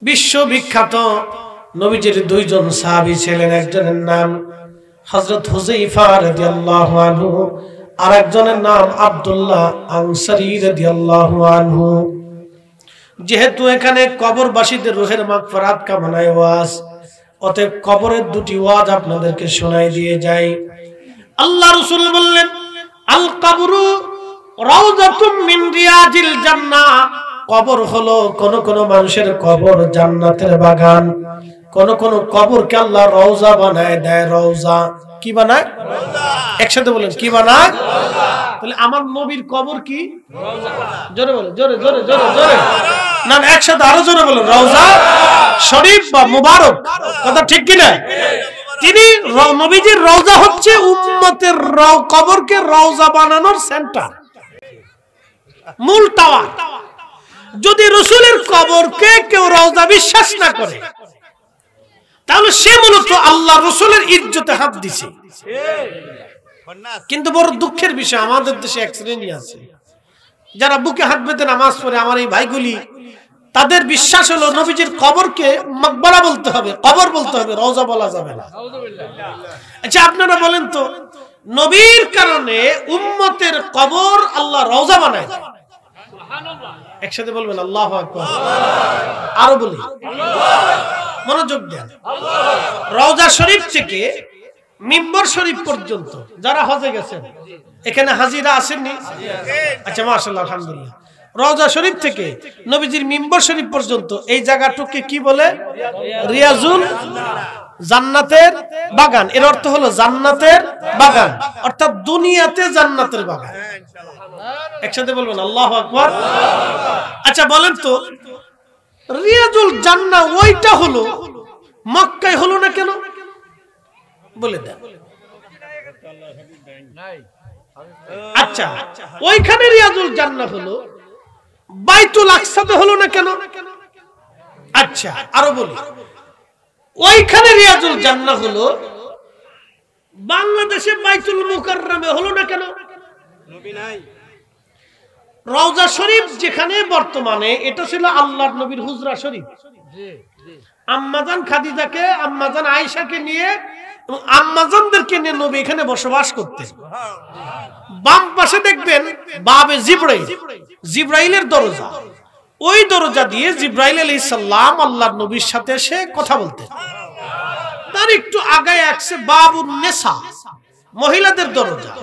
বিশ্ববিখ্যাত নবীজির দুইজন সাহাবী ছিলেন, একজনের নাম হযরত হুযায়ফা রাদিয়াল্লাহু আনহু আর একজনের নাম আব্দুল্লাহ আনসারী রাদিয়াল্লাহু আনহু। যেহেতু এখানে কবরবাসীদের রূহের মাগফিরাত কামনায় ওয়াজ, অতএব কবরের দুটি ওয়াজ আপনাদেরকে শোনাই দিয়ে যাই। আল্লাহ রাসূল বললেন, আল কবরু রাউযাতুম মিন রিয়াজিল জান্নাহ। কবর হলো কোন কোন মানুষের কবর জান্নাতের বাগান, কোন কোন কবরকে আল্লাহ রওজা বানায় দেয়। রওজা কি বানায়? রওজা। একসাথে বলেন, কি বানায়? রওজা। তাহলে আমার নবীর কবর কি? রওজা। জোরে বলেন, জোরে জোরে জোরে জোরে না, একসাথে আরো জোরে বলেন, রওজা শরীফ বা মুবারক। কথা ঠিক কি না? তিনি নবীজির রওজা হচ্ছে উম্মতের কবরকে রওজা বানানোর সেন্টার, মূল টাওয়ার। যদি রাসূলের কবরকে কেউ রওজা বিশ্বাস না করে, তাহলে সে মূলত আল্লাহ রাসূলের ইজ্জতে হাত দিছে। কিন্তু বড় দুঃখের বিষয়, আমাদের দেশে এক শ্রেণী আছে যারা বুকে হাত বেঁধে নামাজ পড়ে। আমার এই ভাইগুলি, তাদের বিশ্বাস হলো নবীজির কবরকে মাকবারা বলতে হবে, কবর বলতে হবে, রওজা বলা যাবে না। আচ্ছা আপনারা বলেন তো, নবীর কারণে উম্মতের কবর আল্লাহ রওজা বানায়। একসাথে বলবেন আল্লাহু আকবার। আরো বলি, মনোযোগ দেন। রওজা শরীফ থেকে মিম্বর শরীফ পর্যন্ত যারা হজে গেছেন, এখানে হাজিরা আসেননি? আচ্ছা মাশাআল্লাহ, আলহামদুলিল্লাহ। রওজা শরীফ থেকে নবীজির মিম্বর শরীফ পর্যন্ত এই জায়গাটাকে কি বলে? রিয়াজুল জান্নাতের বাগান। এর অর্থ হলো জান্নাতের বাগান, অর্থাৎ দুনিয়াতে জান্নাতের বাগান। একসাথে বলবেন আল্লাহু আকবার। আচ্ছা বলেন তো, রিয়াজুল জান্নাহ ওইটা হলো মক্কায় হলো না কেন? বলে দেন। আচ্ছা ওইখানে রিয়াজুল জান্নাহ হলো, বাইতুল আকসাতে হলো না কেন? আচ্ছা আরো বলি, ওইখানে রিয়াজুল জান্নাহ হলো, বাংলাদেশে বাইতুল মুকাররমে হলো না কেন? নবী নাই। রওজা শরীফ যেখানে বর্তমানে, এটা ছিল আল্লাহর নবীর হুজরা শরীফ। আম্মাজান খাদিজাকে, আম্মাজান আয়েশাকে নিয়ে, আম্মাজানদেরকে নিয়ে নবী এখানে বসবাস করতেন। বাম পাশে দেখবেন বাবে জিবরাইল, জিবরাইলের দরজা। ওই দরজা দিয়ে জিবরাইল আলাইহিস সালাম আল্লাহর নবীর সাথে এসে কথা বলতেন। তার একটু আগায় আছে বাবুন নেসা, মহিলাদের দরজা।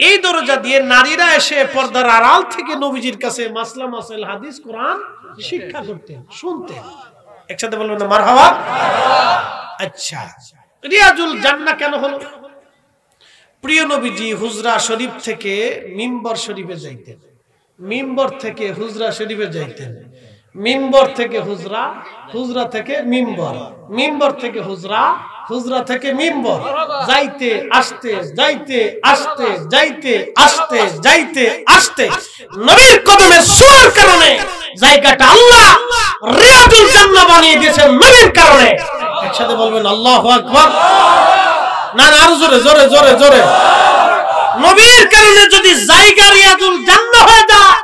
এই দরজা দিয়ে নারীরা এসে পর্দার আড়াল থেকে নবীজির কাছে মাসলা মাসাইল হাদিস কোরআন শিক্ষা করতেন, শুনতেন। একসাথে বলবেন না মারহাবা। আচ্ছা রিয়াজুল জান্নাহ কেন হলো? প্রিয় নবীজি হুজরা শরীফ থেকে মিম্বর শরীফে যাইতেন, মিম্বর থেকে হুজরা শরীফে যাইতেন, মিম্বর থেকে হুজরা, হুজরা থেকে মিম্বর, মিম্বর থেকে হুজরা, হুজরা থেকে মিম্বর, যাইতে আসতে যাইতে আসতে যাইতে আসতে যাইতে আসতে নবীর কদমে শোয়ার কারণে জায়গাটা আল্লাহ রিয়াজুল জান্নাহ বানিয়ে দিয়েছেন নবীর কারণে। একসাথে বলবেন আল্লাহু আকবার। না না আরো জোরে জোরে জোরে জোরে। নবীর কারণে যদি জায়গা রিয়াজুল জান্নাহ হয়ে যায়,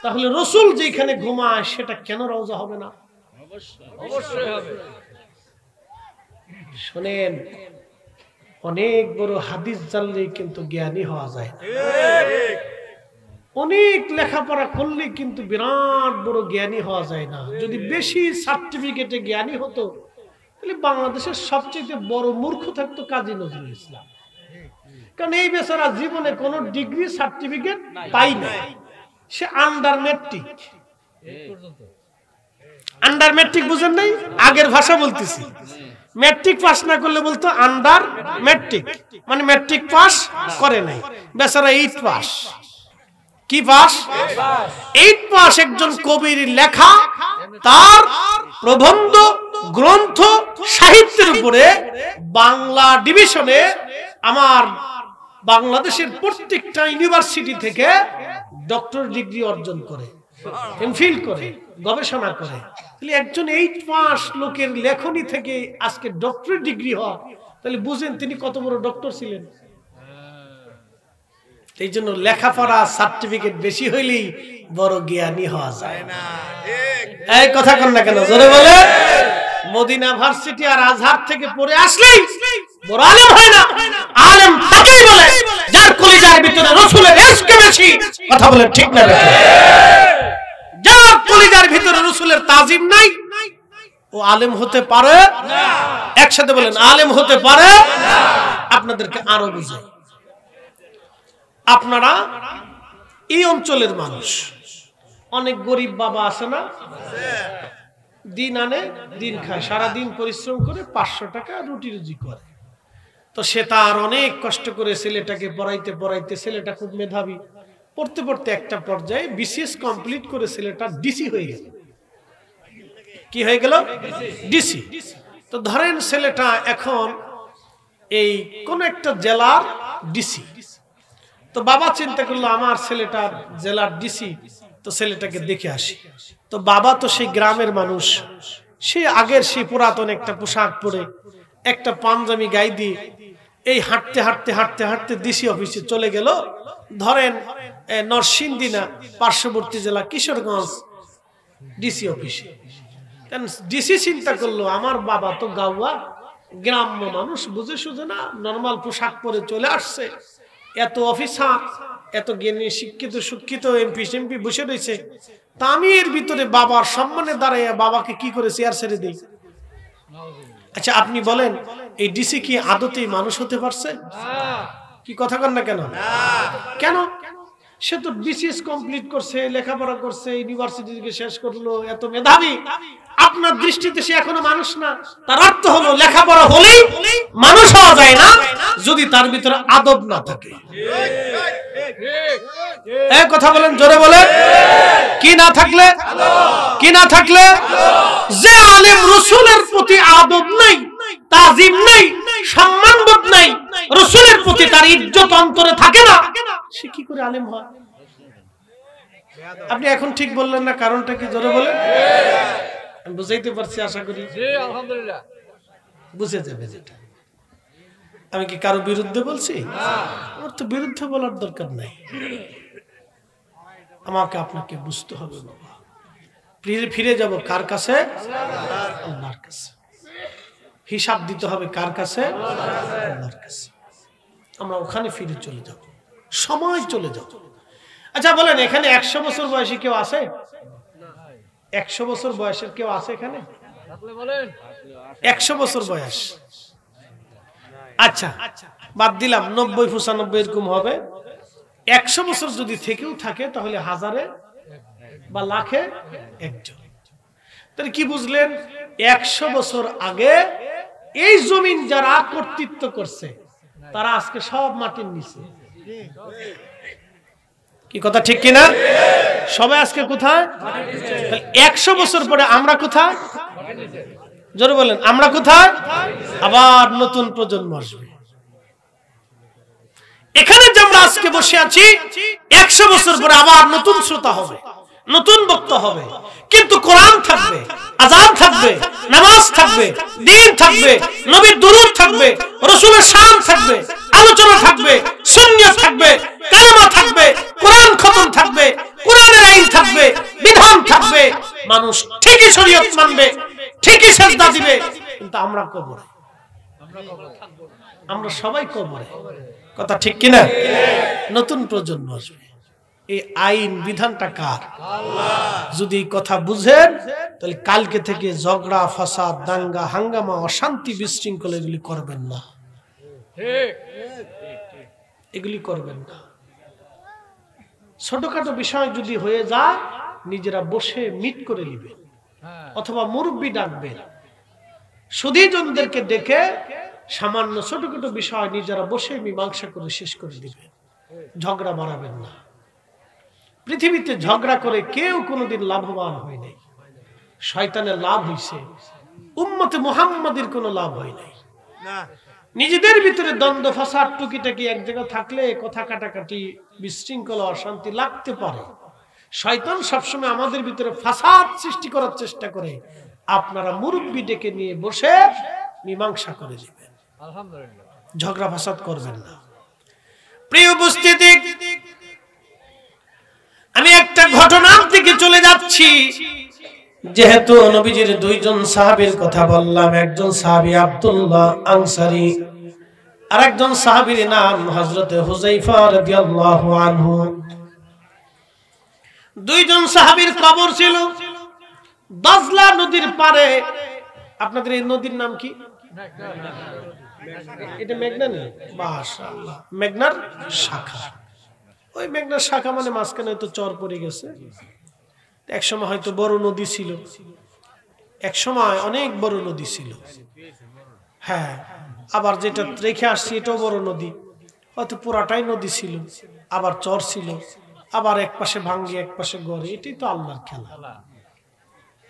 তাহলে রাসূল যেখানে ঘুমায় সেটা কেন রওজা হবে না? অবশ্যই হবে। শুনেন, অনেক বড় হাদিস জানলে কিন্তু জ্ঞানী হওয়া যায় না। অনেক লেখাপড়া করলে কিন্তু বিরাট বড় জ্ঞানী হওয়া যায় না। যদি বেশি সার্টিফিকেটে জ্ঞানী হতো, তাহলে বাংলাদেশের সবচেয়ে বড় মূর্খ থাকতো কাজী নজরুল ইসলাম। কারণ এই বেচারা জীবনে কোনো ডিগ্রি সার্টিফিকেট পাই না, সে আন্ডার ম্যাট্রিক। আন্ডার ম্যাট্রিক বুঝেন নাই? আগের ভাষা বলতেছি। ম্যাট্রিক পাস না করলে বলতো আন্ডার ম্যাট্রিক, মানে ম্যাট্রিক পাস করে নাই, বেচারা 8 পাস। কি পাস? 8 পাস। একজন কবির লেখা, তার প্রবন্ধ, গ্রন্থ, সাহিত্যের উপরে বাংলা ডিভিশনে আমার বাংলাদেশের প্রত্যেকটা ইউনিভার্সিটি থেকে ডক্টর ডিগ্রি অর্জন করে, এমফিল করে, গবেষণা করে। তাহলে একজন 8 পাস লোকের লেখনী থেকে আজকে ডক্টরেট ডিগ্রি হয়, তাহলে বুঝেন তিনি কত বড় ডক্টর ছিলেন। এই জন্য লেখাপড়া সার্টিফিকেট বেশি হইলেই বড় জ্ঞানী হওয়া যায় না। এই কথা কন না কেন? জোরে বলে। মদিনা ভার্সিটি আর আজহার থেকে পড়ে আসলেই বড় আলেম হয় না। আলেম তাকেই বলে যার কলিজার ভিতরে রাসূলের ইশক বেশি। কথা বলেন ঠিক না? যার কলিজার ভিতরে রাসূলের তাজিম নাই ও আলেম হতে পারে না। একসাথে বলেন আলেম হতে পারে না। আপনাদেরকে আরো বুঝাই, আপনারা এই অঞ্চলের মানুষ, অনেক গরিব বাবা আছে না, দিন আনে দিন খায়, সারা দিন পরিশ্রম করে 500 টাকা রুটি রুজি করে। তো সে তার অনেক কষ্ট করে ছেলেটাকে পড়াইতে পড়াইতে, ছেলেটা খুব মেধাবী, পড়তে পড়তে একটা পর্যায়ে বিসিএস কমপ্লিট করে ছেলেটা ডিসি হয়ে গেল। কি হয়ে গেল? ডিসি। তো ধরেন ছেলেটা এখন এই কোন একটা জেলার ডিসি। তো বাবা চিন্তা করলো আমার ছেলেটা জেলার ডিসি, তো ছেলেটাকে দেখে আসি। তো বাবা তো সেই গ্রামের মানুষ, সে আগের সেই পুরাতন একটা পোশাক পরে, একটা পাঞ্জাবি গায়ে দিয়ে এই হাঁটতে হাঁটতে হাঁটতে হাঁটতে ডিসি অফিসে চলে গেল। ধরেন নরসিংদী না, পার্শ্ববর্তী জেলা কিশোরগঞ্জ ডিসি অফিসে। ডিসি চিন্তা করলো আমার বাবা তো গাওয়া গ্রাম্য মানুষ, বুঝে সুঝে না, নরমাল পোশাক পরে চলে আসছে, এত অফিসার, এত জ্ঞানী শিক্ষিত শিক্ষিত এমপি সেমপি বসে রয়েছে, তা আমি এর ভিতরে বাবার সম্মানে দাঁড়াইয়া বাবাকে কি করে চেয়ার ছেড়ে দিই? আচ্ছা আপনি বলেন এই ডিসি কি আদতেই মানুষ হতে পারছে? কি কথা কন না কেন? কেন? সে তো বিসিএস কমপ্লিট করছে, লেখাপড়া করছে, ইউনিভার্সিটি থেকে শেষ করলো, এত মেধাবী। আপনার দৃষ্টিতে সে এখনো মানুষ না। তার অর্থ হলো লেখাপড়া হলেই মানুষ হওয়া যায় না, যদি তার ভিতরে আদব না থাকে। এই কথা বলেন, জোরে বলেন। কি না থাকলে? কি না থাকলে? যে আলেম রাসূলের প্রতি আদব নাই, তাজিম নাই, সম্মানবোধ নাই, রাসূলের প্রতি তার ইজ্জত অন্তরে থাকে না, সে কি করে আলেম হয়? আপনি এখন ঠিক বললেন না, কারণটা কি? জোরে বলেন। আমি বুঝাইতে পারছি আশা করি। জি আলহামদুলিল্লাহ বুঝে যাবে যেটা। আমি কি কারো বিরুদ্ধে বলছি? আমার তো বিরুদ্ধে বলার দরকার নাই। আমাকে আপনাকে বুঝতে হবে বাবা, ফিরে যাব কার কাছে? আল্লাহর কাছে। হিসাব দিতে হবে কার কাছে? আল্লাহর কাছে। আমরা ওখানে ফিরে চলে যাব, সময় চলে যাব। আচ্ছা বলেন, এখানে 100 বছর বয়সী কেউ আছে? 100 বছর বয়সের কেউ আছে এখানে? 100 বছর বয়স, আচ্ছা বাদ দিলাম, 90-95 এরকম হবে। 100 বছর যদি থেকেও থাকে তাহলে হাজারে বা লাখে একজন। তাহলে কি বুঝলেন? 100 বছর আগে এই জমিন যারা কর্তৃত্ব করছে তারা আজকে সব মাটির নিচে। কি কথা ঠিক কিনা? সবাই আজকে কোথায়? 100 বছর পরে আমরা কোথায়? জোরে বলেন, আমরা কোথায়? আবার নতুন প্রজন্ম আসবে। এখানে যে আমরা আজকে বসে আছি, 100 বছর পরে আবার নতুন শ্রোতা হবে, নতুন বক্তা হবে, কিন্তু কোরআন থাকবে, আযান থাকবে, নামাজ থাকবে, দ্বীন থাকবে, নবীর দুরূদ থাকবে, রাসূলের শান থাকবে, আলোচনা থাকবে, সুন্নাত থাকবে, কালেমা থাকবে, কোরআন খতম থাকবে, কোরআনের আইন থাকবে, বিধান থাকবে। মানুষ ঠিকই শরীয়ত মানবে, ঠিকই সিজদা দিবে, কিন্তু আমরা কবরে, আমরা সবাই কবরে। কথা ঠিক কিনা? নতুন প্রজন্ম আসবে। এই আইন বিধানটা কার? আল্লাহ। যদি এই কথা বুঝেন তাহলে কালকে থেকে ঝগড়া, ফাসাদ, দাঙ্গা, হাঙ্গামা, অশান্তি, বিশৃঙ্খলা এগুলি করবেন না। এগুলি করবেন না। ছোটখাটো বিষয় যদি হয়ে যায় নিজেরা বসে মিট করে নেবেন, অথবা মুরব্বি ডাকবেন, সুধীজনদেরকে ডেকে সামান্য ছোটখাটো বিষয় নিজেরা বসে মীমাংসা করে শেষ করে দিবেন। ঝগড়া বাড়াবেন না। পৃথিবীতে ঝগড়া করে কেউ কোনোদিন লাভবান হয় নাই। শয়তানের লাভ হইছে, উম্মতে মুহাম্মাদের কোনো লাভ হয় নাই। নিজেদের ভিতরে দ্বন্দ্ব, ফাসাদ, টুকিটাকি এক জায়গায় থাকলে কথা কাটাকাটি, বিশৃঙ্খলা, অশান্তি লাগতে পারে। শয়তান সবসময় আমাদের ভিতরে ফাসাদ সৃষ্টি করার চেষ্টা করে। আপনারা মুরব্বি ডেকে নিয়ে বসে মীমাংসা করে দিবেন, আলহামদুলিল্লাহ। ঝগড়া ফাসাদ করবেন না। প্রিয় উপস্থিতি, আমি একটা ঘটনার দিকে চলে যাচ্ছি। যেহেতু নবীজির দুইজন সাহাবীর কথা বললাম, একজন সাহাবী আব্দুল্লাহ আনসারী, আর একজন সাহাবীর নাম হযরত হুযায়ফা রাদিয়াল্লাহু আনহু। দুইজন সাহাবীর কবর ছিল দাজলা নদীর পারে। আপনাদের এই নদীর নাম কি? এটা মেঘনা না? মাশাআল্লাহ, মেঘনার শাখা। ওই মেঘনার শাখা মানে মাঝখানে তো চর পড়ে গেছে। এক সময় হয়তো বড় নদী ছিল, এক সময় অনেক বড় নদী ছিল। হ্যাঁ, আবার যেটা রেখে আসছি এটাও বড় নদী, হয়তো পুরাটাই নদী ছিল, আবার চর ছিল, আবার এক পাশে ভাঙ্গি এক পাশে গড়ে। এটাই তো আল্লাহর খেলা।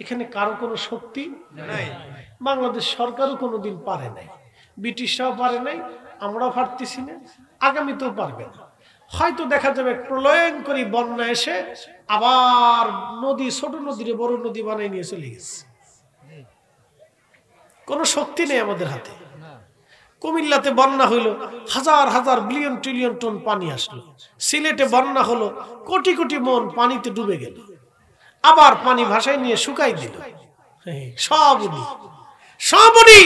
এখানে কারো কোনো শক্তি নাই। বাংলাদেশ সরকারও কোনোদিন পারে নাই, ব্রিটিশরাও পারে নাই, আমরাও পারতেছি না, আগামীতেও পারবে না। হয়তো দেখা যাবে প্রলয়ঙ্করী বন্যা এসে আবার নদী, ছোট নদীরে বড় নদী বানাই নিয়ে চলে গেছে। কোনো শক্তি নেই আমাদের হাতে। কুমিল্লাতে বন্যা হইলো, হাজার হাজার বিলিয়ন ট্রিলিয়ন টন পানি আসলো। সিলেটে বন্যা হলো, কোটি কোটি মন পানিতে ডুবে গেল, আবার পানি ভাষায় নিয়ে শুকাই দিল। সব উনি,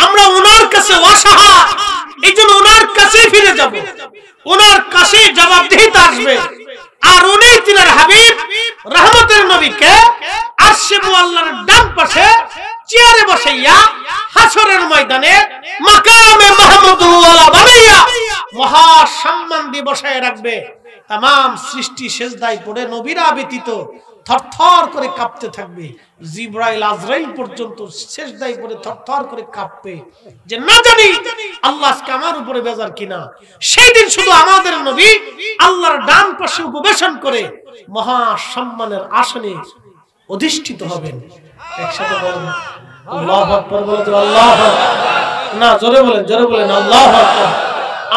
আমরা ওনার কাছে অসহায়, এই জন্য ওনার কাছে ফিরে যাব, ওনার কাছে জবাবদিহিতা আসবে। আর উনি তিনার হাবিব রহমতের নবীকে আরশে মুআল্লার ডান পাশে চেয়ারে বসাইয়া হাসরের ময়দানে মাকামে মাহমুদুল্লাহ বানাইয়া মহা সম্মান দিয়ে বসায় রাখবে। तमाम সৃষ্টি সেজদায় পড়ে নবীরা ব্যতীত থরথর করে কাঁপতে থাকবে। জিবরাইল আজরাইল পর্যন্ত সেজদায় পড়ে থরথর করে কাঁপবে, যে না জানি আল্লাহ আজকে আমার উপরে বেজার কিনা। সেই দিন শুধু আমাদের নবী আল্লাহর ডান পাশে উপবেশন করে মহা সম্মানের আসনে অধিষ্ঠিত হবেন। একসাথে বলেন আল্লাহু আকবার। বলেন আল্লাহু আকবার। না, জোরে বলেন, জোরে বলেন আল্লাহু আকবার।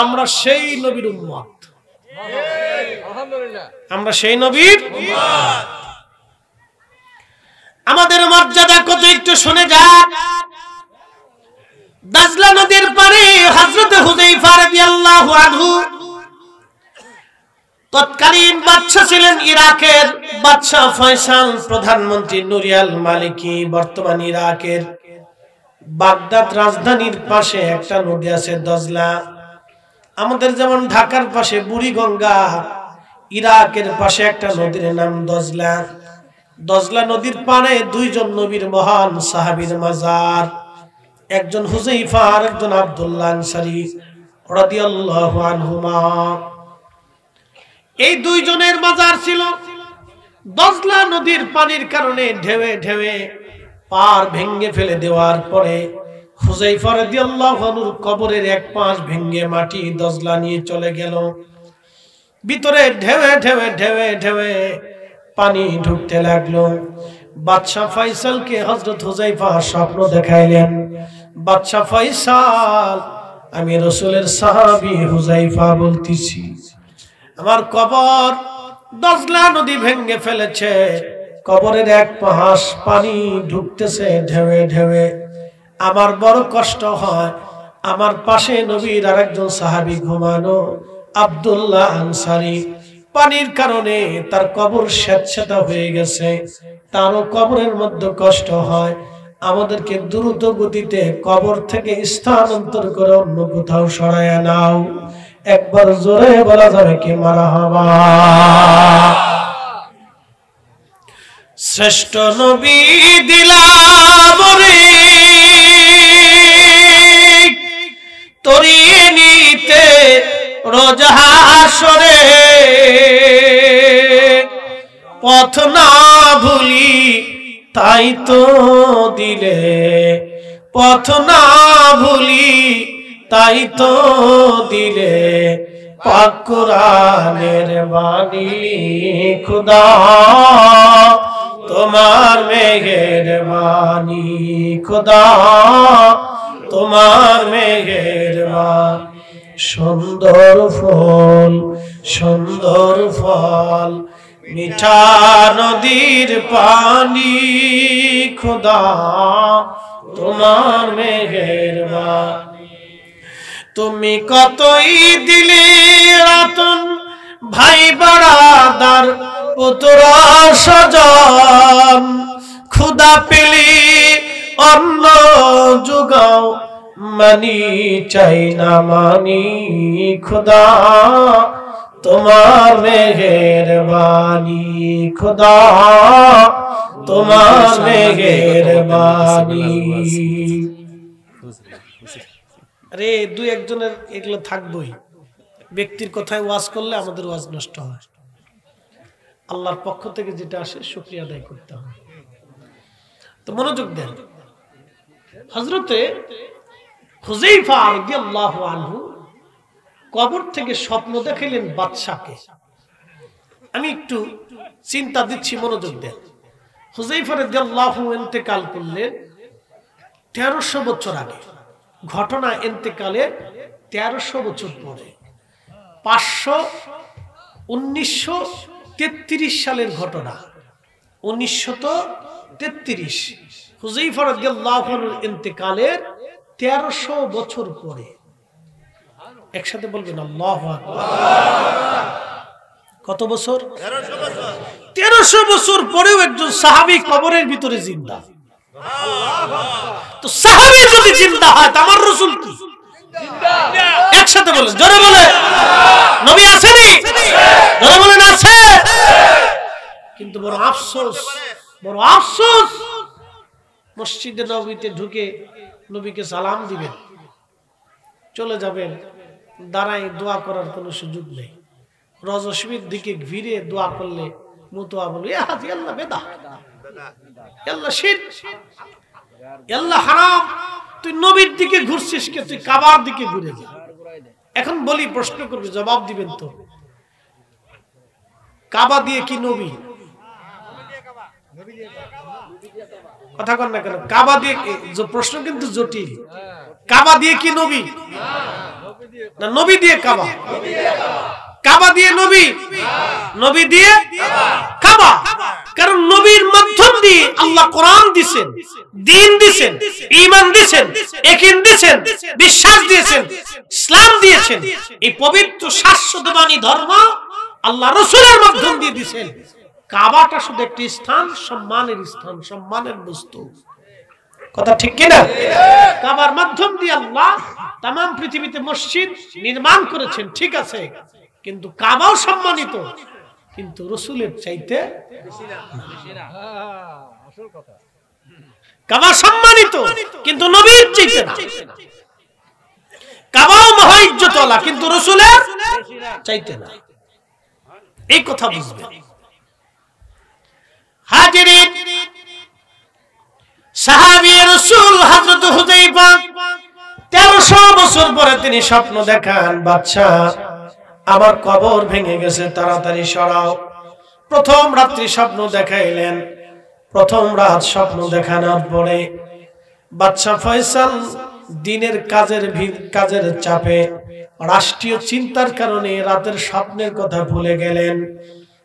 আমরা সেই নবীর উম্মত, আমরা সেই নবীর উম্মত। আমাদের মর্যাদা কত একটু শুনে যান। দাজলা নদীর পারে হযরত হুযায়ফা রাদিয়াল্লাহু আনহু তৎকালীন বাদশা ছিলেন ইরাকের বাদশা ফয়সাল, প্রধানমন্ত্রী নুরিয়াল মালিকি। বর্তমান ইরাকের বাগদাদ রাজধানীর পাশে একটা নদী আছে দজলা। আমাদের যেমন ঢাকার পাশে বুড়িগঙ্গা, ইরাকের পাশে একটা নদীর নাম দজলা। দজলা নদীর পাড়ে দুইজন নবীর মহান সাহাবীর মাজার, একজন হুযায়ফা আর একজন আব্দুল্লাহ আনসারী রাদিয়াল্লাহু আনহুমা। এই দুইজনের মাজার ছিল। দজলা নদীর পানির কারণে ঢেউে ঢেউে পার ভেঙে ফেলে দেওয়ার পরে হুযায়ফা রাদিয়াল্লাহু আনহুর কবরের এক পাশ ভেঙে মাটি দজলা নিয়ে চলে গেল। ভিতরে ঢেউে ঢেউে ঢেউে ঢেউে পানি ঢুকতে লাগলো। বাদশা ফয়সালকে হযরত হুযায়ফা স্বপ্ন দেখাইলেন, বাদশা ফয়সাল, আমি রাসূলের সাহাবী হুযায়ফা বলতেছি, আমার কবর দজলা নদী ভেঙে ফেলেছে, কবরের এক পাশ পানি ঢুকতেছে ঢেউে ঢেউে, আমার বড় কষ্ট হয়। আমার পাশে নবীর আরেকজন সাহাবী ঘুমানো আব্দুল্লাহ আনসারী, পানির কারণে তার কবর স্যাঁতস্যাঁতে হয়ে গেছে, তারও কবরের মধ্যে কষ্ট হয়। আমাদেরকে দ্রুত গতিতে কবর থেকে স্থানান্তর করে অন্য কোথাও সরায় নাও। একবার জোরে বলা যাবে কি মারহাবা। শ্রেষ্ঠ নবী দিলাম রে তরিয়ে নিতে রোজ হাসরে, পথ না ভুলি তাই তো দিলে, পথ না ভুলি তাই তো দিলে, পাক কোরআনের বাণী খুদা তোমার মেহেরবানি, খুদা তোমার মেহেরবানি। সুন্দর ফল সুন্দর ফল মিঠা নদীর পানি, খুদা তোমার মেহেরবানি। তুমি কতই দিলে রতন ভাই বাড়াদার পুত্র স্বজন, খুদা পেলে অন্ন যোগাও, মানি চাই না মানি খুদা তোমার মেহেরবানি, খুদা তোমার মেহেরবানি। আরে দুই একজনের এগুলো থাকবোই, ব্যক্তির কথায় ওয়াজ করলে আমাদের ওয়াজ নষ্ট হয়। আল্লাহর পক্ষ থেকে যেটা আসে শুকরিয়া আদায় করতে হবে। তো মনোযোগ দেন। হযরতে হুযায়ফা রাদিয়াল্লাহু আনহু কবর থেকে স্বপ্ন দেখাইলেন বাদশাকে। আমি একটু চিন্তা দিচ্ছি, মনোযোগ দেন। হুযায়ফা রাদিয়াল্লাহু আনহু ইন্তেকাল করলেন 1300 বছর আগে। ঘটনা ইন্তেকালের 1300 বছর পরে, 1933 সালের ঘটনা। 1933 হুযায়ফা রাদিয়াল্লাহু আনহুর ইন্তেকালের 1300 বছর পরে। একসাথে বলবেন আল্লাহু আকবার। কত বছর? 1300 বছর পরেও একজন সাহাবী কবরের ভিতরে জিন্দা। তো সাহাবী যদি জিন্দা হয়, আমার রাসূল কি জিন্দা? একসাথে বলেন, জোরে বলে নবী আসেনি? জোরে বলেন আছে। কিন্তু বড় আফসোস, বড় আফসোস, মসজিদে নববীতে ঢুকে নবীকে সালাম দিবেন, চলে যাবেন, দাঁড়ায় দোয়া করার কোনো সুযোগ নেই। রওজা শরীফের দিকে ঘিরে দোয়া করলে মুতোয়া বলবে ইয়া হাজি আল্লাহ বেদা, আল্লাহ শিরক, আল্লাহ হারাম। তুই নবীর দিকে ঘুরছিস কে? তুই কাবার দিকে ঘুরে যা। এখন বলি, প্রশ্ন করবে, জবাব দিবেন তো। কাবা দিয়ে কি নবী? কথা কন না কেন? কাবা দিয়ে, প্রশ্ন কিন্তু জটিল। কাবা দিয়ে কি নবী? না, নবী দিয়ে কাবা। কাবা দিয়ে নবী, নবী দিয়ে কাবা। কারণ নবীর মাধ্যম দিয়ে আল্লাহ কোরআন দিয়েছেন, দ্বীন দিয়েছেন, ঈমান দিয়েছেন, ইয়াকিন দিয়েছেন, বিশ্বাস দিয়েছেন, ইসলাম দিয়েছেন। এই পবিত্র শাশ্বতবাণী ধর্ম আল্লাহ রাসূলের মাধ্যম দিয়ে দিয়েছেন। কাবাটা শুধু একটি স্থান, সম্মানের স্থান, সম্মানের বস্তু। কথা ঠিক কিনা? কাবার মাধ্যম দিয়ে আল্লাহ তাম পৃথিবীতে মসজিদ নির্মাণ করেছেন, ঠিক আছে, কিন্তু কাবাও সম্মানিত, কিন্তু রাসূলের চাইতে বেশি না। আসল কথা, কাবা সম্মানিত কিন্তু নবীর চাইতে না। কাবাও মহা ইজ্জতওয়ালা, কিন্তু রাসূলের চাইতে না। এই কথা বুঝবেন। হাজিরিন, সাহাবী রাসূল হযরত হুযায়ফা 1300 বছর পরে তিনি স্বপ্ন দেখান, বাদশা আমার কবর ভেঙে গেছে, তাড়াতাড়ি সরাও। প্রথম রাত্রি স্বপ্ন দেখাইলেন। প্রথম রাত স্বপ্ন দেখানোর পরে বাদশা ফয়সাল দিনের কাজের চাপে, রাষ্ট্রীয় চিন্তার কারণে রাতের স্বপ্নের কথা ভুলে গেলেন।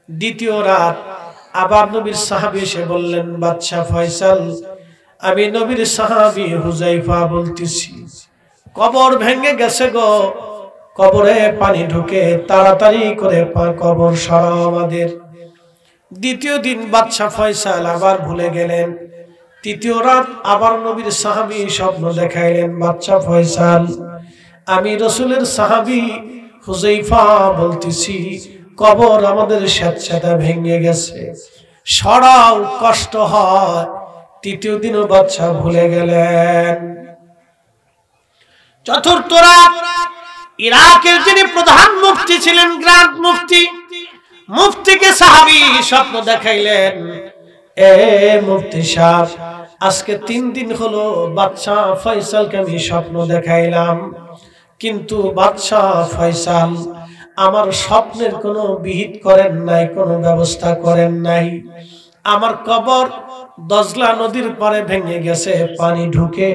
দ্বিতীয় রাত আবার নবীর সাহাবী এসে বললেন, বাদশা ফয়সাল, আমি নবীর সাহাবী হুযায়ফা বলতেছি, কবর ভেঙে গেছে গো, কবরে পানি ঢুকে, তাড়াতাড়ি করে কবর সরাও আমাদের। দ্বিতীয় দিন বাদশা ফয়সাল আবার ভুলে গেলেন। তৃতীয় রাত আবার নবীর সাহাবী স্বপ্ন দেখাইলেন, বাদশা ফয়সাল, আমি রাসূলের সাহাবী হুযায়ফা বলতেছি, কবর আমাদের স্বেচ্ছায় ভেঙে গেছে, সরাও, কষ্ট হয়। তৃতীয় দিনও বাদশা ভুলে গেলেন। চতুর্থ রাত ইরাকের যিনি প্রধান মুফতি ছিলেন, গ্রান্ড মুফতি, মুফতিকে সাহাবী স্বপ্ন দেখাইলেন, এ মুফতি সাহেব, আজকে 3 দিন হলো বাদশা ফয়সালকে আমি স্বপ্ন দেখাইলাম, কিন্তু বাদশা ফয়সাল আমার স্বপ্নের কোনো বিহিত করেন নাই, কোনো ব্যবস্থা করেন নাই। আমার কবর দজলা নদীর পারে ভেঙে গেছে, পানি ঢুকে,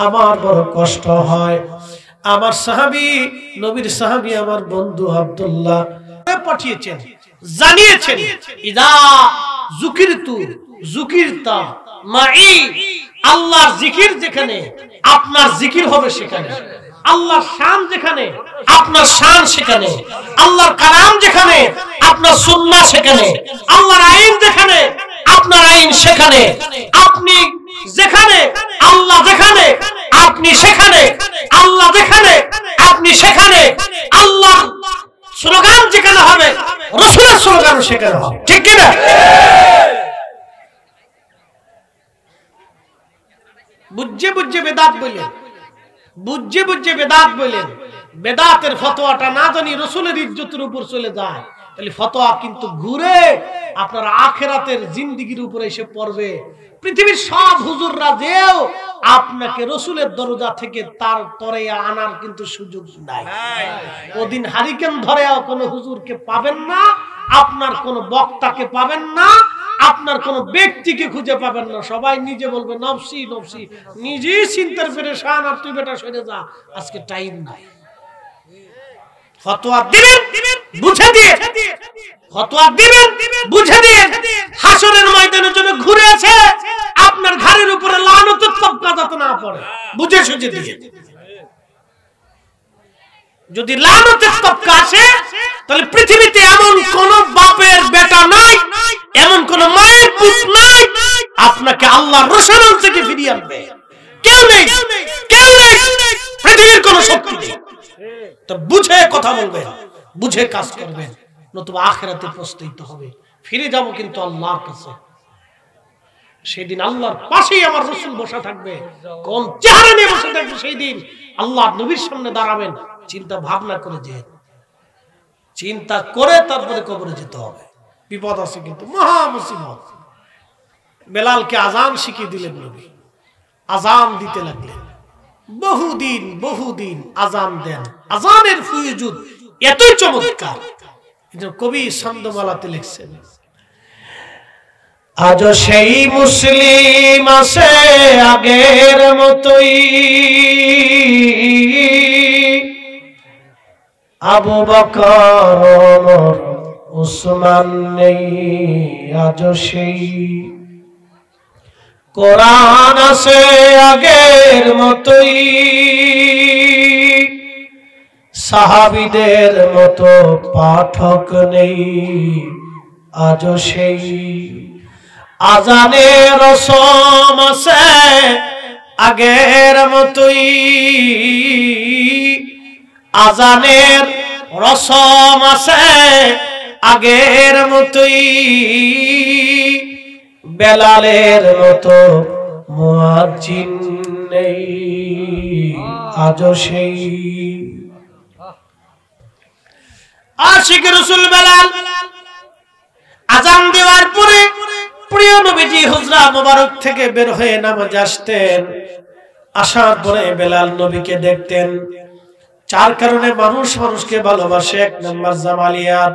আমার বড় কষ্ট হয়। আমার সাহাবী, নবীর সাহাবী আমার বন্ধু আব্দুল্লাহ পাঠিয়েছেন, জানিয়েছেন, ইদা যুকিরতু যুকিরতা মাই, আল্লাহর জিকির যেখানে আপনার জিকির হবে সেখানে, আল্লাহর শান যেখানে আপনার শান সেখানে, আল্লাহর কালাম যেখানে আপনার সুন্নাহ সেখানে, আল্লাহর আইন যেখানে আপনার আইন সেখানে, আপনি যেখানে আল্লাহ যেখানে আপনি সেখানে, আল্লাহ যেখানে আপনি সেখানে, আল্লাহ স্লোগান যেখানে হবে রাসূলের স্লোগানও সেখানে হবে, ঠিক কি না? বুঝে বুঝে বেদাত বলেন, বুঝে বুঝে বেদাত বলেন। বেদাতের ফতোয়াটা না জানি রাসূলের ইজ্জতের উপর চলে যায়, তাহলে ফতোয়া কিন্তু ঘুরে আপনার আখিরাতের জিন্দেগির উপরে এসে পড়বে। পৃথিবীর সব হুজুররা যেও আপনাকে রাসূলের দরজা থেকে তার তরে আনার কিন্তু সুযোগ নাই। ওদিন হারিকেন ধরেও কোনো হুজুরকে পাবেন না, আপনার কোনো বক্তাকে পাবেন না, আপনার কোন ব্যক্তিকে খুঁজে পাবেন না। সবাই নিজে বলবে নফসি নফসি, নিজেই চিন্তার পেরেশান, আর তুই বেটা সরে যা, আজকে টাইম নাই। ফতোয়া দিবেন বুঝে দিয়ে, ফতোয়া দিবেন বুঝে দিয়ে, হাসরের ময়দানের জন্য ঘুরে আছে আপনার ঘাড়ের উপরে লানতের তবকা যাতে না পড়ে, বুঝে সুঝে দিয়ে। যদি লানতের তবকা আসে তাহলে পৃথিবীতে এমন কোন বাপের বেটা নাই, এমন কোন মায়ের পুত নাই আপনাকে আল্লাহর রসুল থেকে ফিরিয়ে আনবে। কেউ নেই, কেউ নেই, পৃথিবীর কোন শক্তি নেই। তো বুঝে কথা বলবেন, বুঝে কাজ করবেন, নতুবা আখিরাতে পস্তাইতে হবে। ফিরে যাব কিন্তু আল্লাহর কাছে। সেদিন আল্লাহর পাশেই আমার রাসূল বসা থাকবে। কোন চেহারা নিয়ে বসে থাকবে সেই দিন? আল্লাহর নবীর সামনে দাঁড়াবেন। চিন্তা ভাবনা করে যে, চিন্তা করে তারপরে কবরে যেতে হবে। বিপদ আছে কিন্তু, মহা মুসিবত। বেলালকে আজান শিখিয়ে দিলেন নবী, আজান দিতে লাগলেন। বহুদিন বহুদিন আজান দেন। আজানের ফুয়ুজুদ এতই চমৎকার, কবি ছন্দমালাতে লিখছেন, আজ সেই মুসলিম আছে আগের মতোই, আবু বকর ওমর উসমান নেই আজ সেই, কোরআন আছে আগের মতোই, সাহাবীদের মতো পাঠক নেই আজ সেই, আজানের রসম আছে আগের মতোই, আজানের রসম আছে আগের মতোই, বেলালের মতো মুয়াজ্জিন নেই আজ সেই। আশিক রাসূল বেলাল আজান দেওয়ার পরে প্রিয় নবীজি হুজরা মোবারক থেকে বের হয়ে নামাজে আসতেন। আসার পরে বেলাল নবীকে দেখতেন। চার কারণে মানুষ মানুষকে ভালোবাসে। 1 নম্বর জামালিয়াত,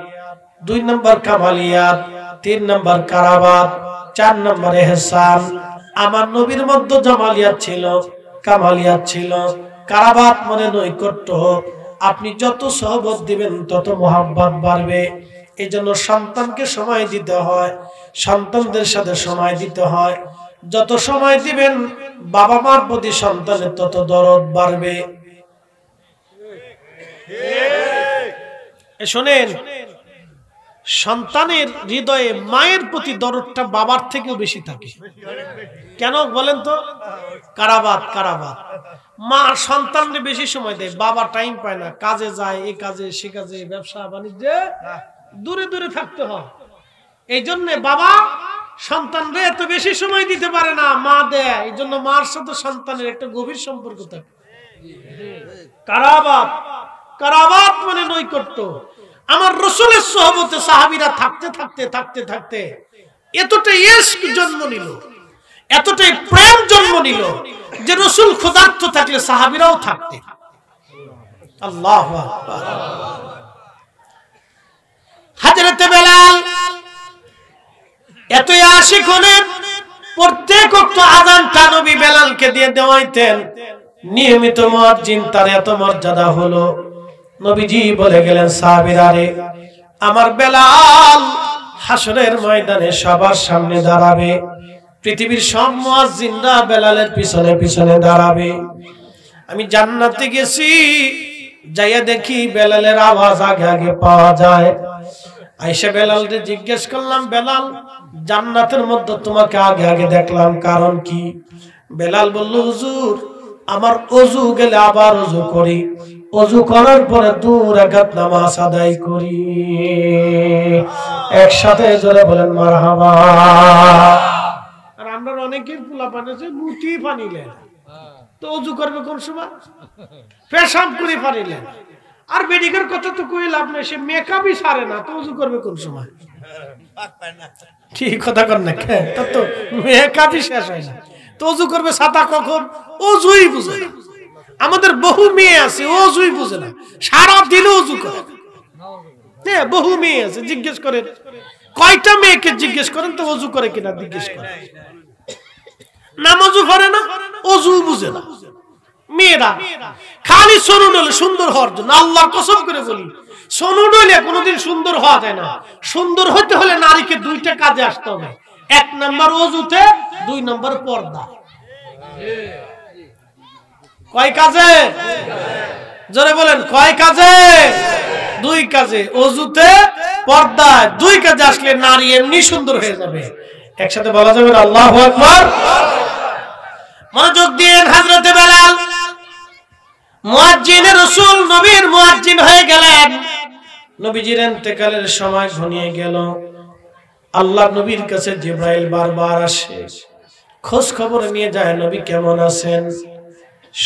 2 নম্বর কামালিয়াত, 3 নম্বর কারাবাত, 4 নম্বর ইহসান। আমার নবীর মধ্যে জামালিয়াত ছিল, কামালিয়াত ছিল। কারাবাত মানে নৈকট্য। আপনি যত সহবত দিবেন তত মোহাব্বত বাড়বে। এই জন্য সন্তানকে সময় দিতে হয়, সন্তানদের সাথে সময় দিতে হয়। যত সময় দিবেন বাবা মার প্রতি সন্তানের তত দরদ বাড়বে। শোনেন, সন্তানের হৃদয়ে মায়ের প্রতি দরদটা বাবার থেকেও বেশি থাকে। কেন বলেন তো? কারাবাত, কারাবাত। মা সন্তানকে বেশি সময় দেয়, বাবা টাইম পায় না, কাজে যায়, এ কাজে সে কাজে, ব্যবসা বাণিজ্যে দূরে দূরে থাকতে হয়। এই জন্য বাবা সন্তানরে এত বেশি সময় দিতে পারে না, মা দেয়। এই জন্য মার সাথে সন্তানের একটা গভীর সম্পর্ক থাকে। কারাবাত, কারাবাত মানে নৈকট্য। আমার রাসূলের সোহবতে সাহাবীরা থাকতে থাকতে থাকতে থাকতে এতটাই ইশক জন্ম নিল, এতটাই প্রেম জন্ম নিল যে রাসূল ক্ষুধার্ত থাকলে সাহাবীরাও থাকতেন। আল্লাহু আকবার। হযরতে বেলাল এতই আশিক হলেন, প্রত্যেক ওয়াক্ত আযানটা নবী বেলালকে দিয়ে দেওয়াইতেন। নিয়মিত মুয়াজ্জিন, তার এত মর্যাদা হলো, নবীজি বলে গেলেন, সাহাবীরা রে, আমার বেলাল হাসরের ময়দানে সবার সামনে দাঁড়াবে। পৃথিবীর সব মুয়াজ্জিনরা বেলালের পিছনে পিছনে দাঁড়াবে। আমি জান্নাতে গেছি, যাইয়া দেখি বেলালের আওয়াজ আগে আগে পাওয়া যায়। আয়েশা বেলালকে জিজ্ঞেস করলাম, বেলাল জান্নাতের মধ্যে তোমাকে আগে আগে দেখলাম, কারণ কি? বেলাল বলল, হুজুর আমার ওযু গেলে আবার ওযু করি, ওযু করার পরে 2 রাকাত নামাজ আদায় করি। একসাথে জোরে বলেন মারহাবা। আর আমরা অনেকের পোলা পানি আছে মুটি পানি নেন, তো ওযু করবে কোন সময়? পেশাব করে পানি নেন। আর বেডিকের কথা তো কই লাভ নাই, সে মেকআপই সারে না, তো ওযু করবে কোন সময়? ঠিক কথা কর না, তা তো মেকআপই শেষ হয় না, তো ওযু করবে ছাতা কখন? ওযুই বুঝে না। আমাদের বহু মেয়ে আছে ওযুই বুঝে না, সারা দিন ওযু করে। হ্যাঁ, বহু মেয়ে আছে, জিজ্ঞেস করেন কয়টা মেয়েকে জিজ্ঞেস করেন তো ওযু করে কিনা জিজ্ঞেস করেন। নামাজও পড়ে না, ওযু বুঝে না। মেয়েরা খালি সনুন হলে সুন্দর হওয়ার জন্য, আল্লাহর কসম করে বলি, সনুন হলে কোনোদিন সুন্দর হওয়া যায় না। সুন্দর হতে হলে নারীকে 2টা কাজে আসতে হবে। 1 নাম্বার ওযুতে, 2 নাম্বার পর্দা। কয় কাজে? জোরে বলেন কয় কাজে? 2 কাজে। ওযুতে, পর্দায়, 2 কাজে আসলে নারী এমনি সুন্দর হয়ে যাবে। একসাথে বলা যাবে আল্লাহু আকবার। মনোযোগ দিন। হযরতে বেলাল মুয়াজ্জিন রাসূল, নবীর মুয়াজ্জিন হয়ে গেলেন। নবীজির ইন্তেকালের সময় ঘনিয়ে গেল। আল্লাহ নবীর কাছে জিবরাইল বারবার আসে, খোঁজ খবর নিয়ে যায় নবী কেমন আছেন।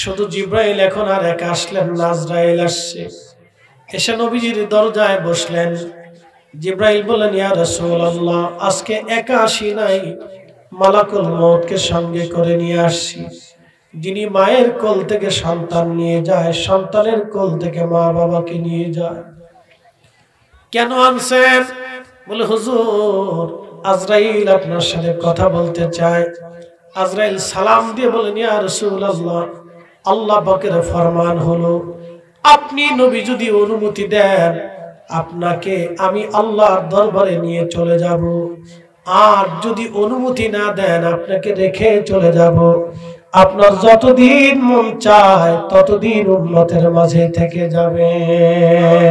শুধু জিবরাইল এখন আর একা আসলেন না, আজরাইল আসছে। এসে নবীজির দরজায় বসলেন। জিবরাইল বললেন, ইয়া রাসূলুল্লাহ, আজকে একা আসি নাই, মালাকুল মউতকে সঙ্গে করে নিয়ে আসছি। যিনি মায়ের কোল থেকে সন্তান নিয়ে যায়, সন্তানের কোল থেকে মা বাবাকে নিয়ে যায়। কেন আনছেন? বলে, হুজুর আজরাইল আপনার সাথে কথা বলতে চায়। আজরাইল সালাম দিয়ে বলেন, ইয়া রাসূলুল্লাহ, আল্লাহ পাকের ফরমান হলো, আপনি নবী যদি অনুমতি দেন, আপনাকে আমি আল্লাহর দরবারে নিয়ে চলে যাব। আর যদি অনুমতি না দেন, আপনাকে রেখে চলে যাব। আপনার যতদিন মন চায় ততদিন উম্মতের মাঝে থেকে যাবেন।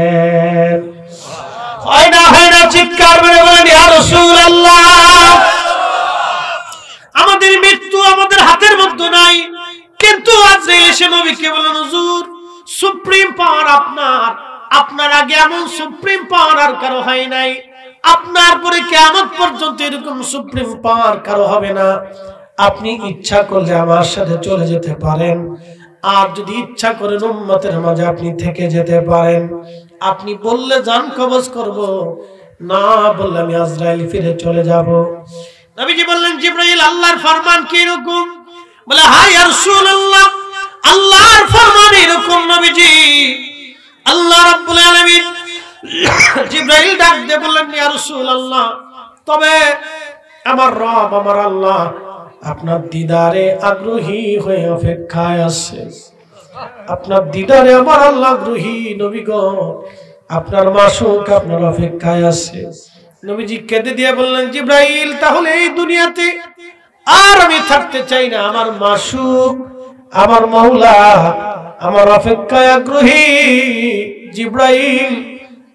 হয় না হয় না, চিৎকার করে বলেন ইয়া রাসূলুল্লাহ। আমাদের মৃত্যু আমাদের হাতের মধ্যে নাই, কিন্তু আজরাইল এসে নবীকে বলেন, হুজুর সুপ্রিম পাওয়ার আপনার, আপনার আগে এমন সুপ্রিম পাওয়ার আর কারো হয় নাই, আপনার পরে কিয়ামত পর্যন্ত এরকম সুপ্রিম পাওয়ার কারো হবে না। আপনি ইচ্ছা করলে আমার সাথে চলে যেতে পারেন, আর যদি ইচ্ছা করেন উম্মতের মাঝে আপনি থেকে যেতে পারেন। আপনি বললে জান কবজ করব, না বললে আমি আজরাইল ফিরে চলে যাব। নবীজি বললেন, জিবরাইল আল্লাহর ফরমান কি রকম? বলে, হায় ইয়া রাসূলুল্লাহ, আল্লাহর ফরমান এরকম নবীজি। আল্লাহ রাব্বুল আলামিন জিবরাইল ডাক দিয়ে বললেন, ইয়া রাসূলুল্লাহ, তবে আমার রব আমার আল্লাহ আপনার দিদারে আগ্রহী হয়ে অপেক্ষায় আছে। আপনার দিদারে আমার আল্লাহ আগ্রহী নবী গো, আপনার মাসুক আপনার অপেক্ষায় আছে। নবীজি কেঁদে দিয়ে বললেন, জিবরাইল তাহলে এই দুনিয়াতে আর আমি থাকতে চাই না, আমার মাসুক আমার মাওলা আমার অপেক্ষায় আগ্রহী। জিবরাইল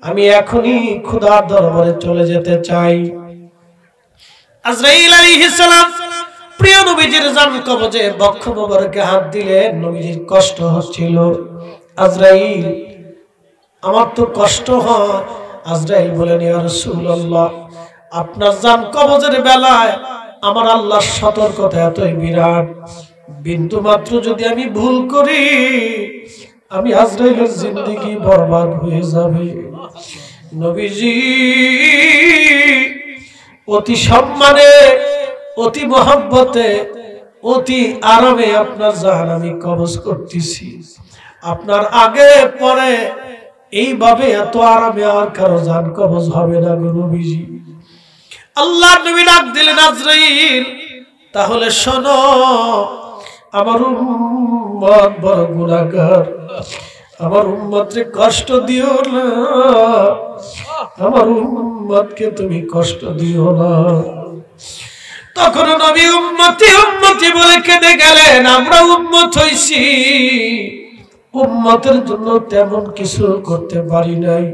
আমি এখনই খোদার দরবারে চলে যেতে চাই। আজরাইল আলাইহিস সালাম প্রিয় নবীজির জান কবজে বক্ষ মোবারকে হাত দিলেন। নবীজির কষ্ট হচ্ছিল। আজরাইল আমার তো কষ্ট হয়। আজরাইল বলেন, ইয়া রাসূলুল্লাহ, আপনার জান কবজের বেলায় আমার আল্লাহর সতর্কতা এতই বিরাট, বিন্দু মাত্র যদি আমি ভুল করি, আমি আজরাইলের জিন্দেগি বরবাদ হয়ে যাবে। নবীজি অতি সম্মানে, অতি মহব্বতে, অতি আরামে আপনার জান আমি কবজ করতেছি। আপনার আগে পরে এইভাবে এত আরামে আর কারো জান কবজ হবে না গো নবীজি। আল্লাহর নবী ডাক দিলেন, আজরাইল তাহলে শোনো, আমার উম্মত বড় গুনাহগার, আমার উম্মতকে কষ্ট দিও না, আমার উম্মতকে তুমি কষ্ট দিও না। তখন নবী উম্মতি উম্মতি বলে কেঁদে গেলেন। আমরা উম্মত হইছি, উম্মতের জন্য তেমন কিছু করতে পারি নাই।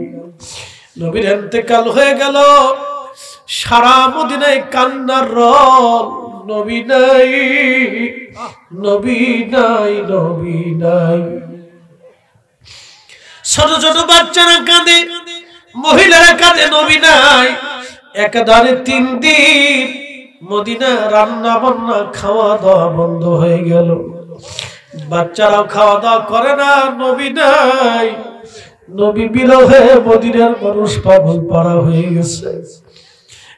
নবীর ইন্তেকাল হয়ে গেল। সারা মদিনায় কান্নার রোল, নবী নাই, নবী নাই, নবী নাই। ছোট ছোট বাচ্চারা কাঁদে, মহিলারা কাঁদে, নবী নাই। একাধারে 3 দিন মদিনা রান্না বান্না খাওয়া দাওয়া বন্ধ হয়ে গেল। বাচ্চারাও খাওয়া দাওয়া করে না, নবী নাই। নবী বিরহে মদিনার মানুষ পাগল পাড়া হয়ে গেছে।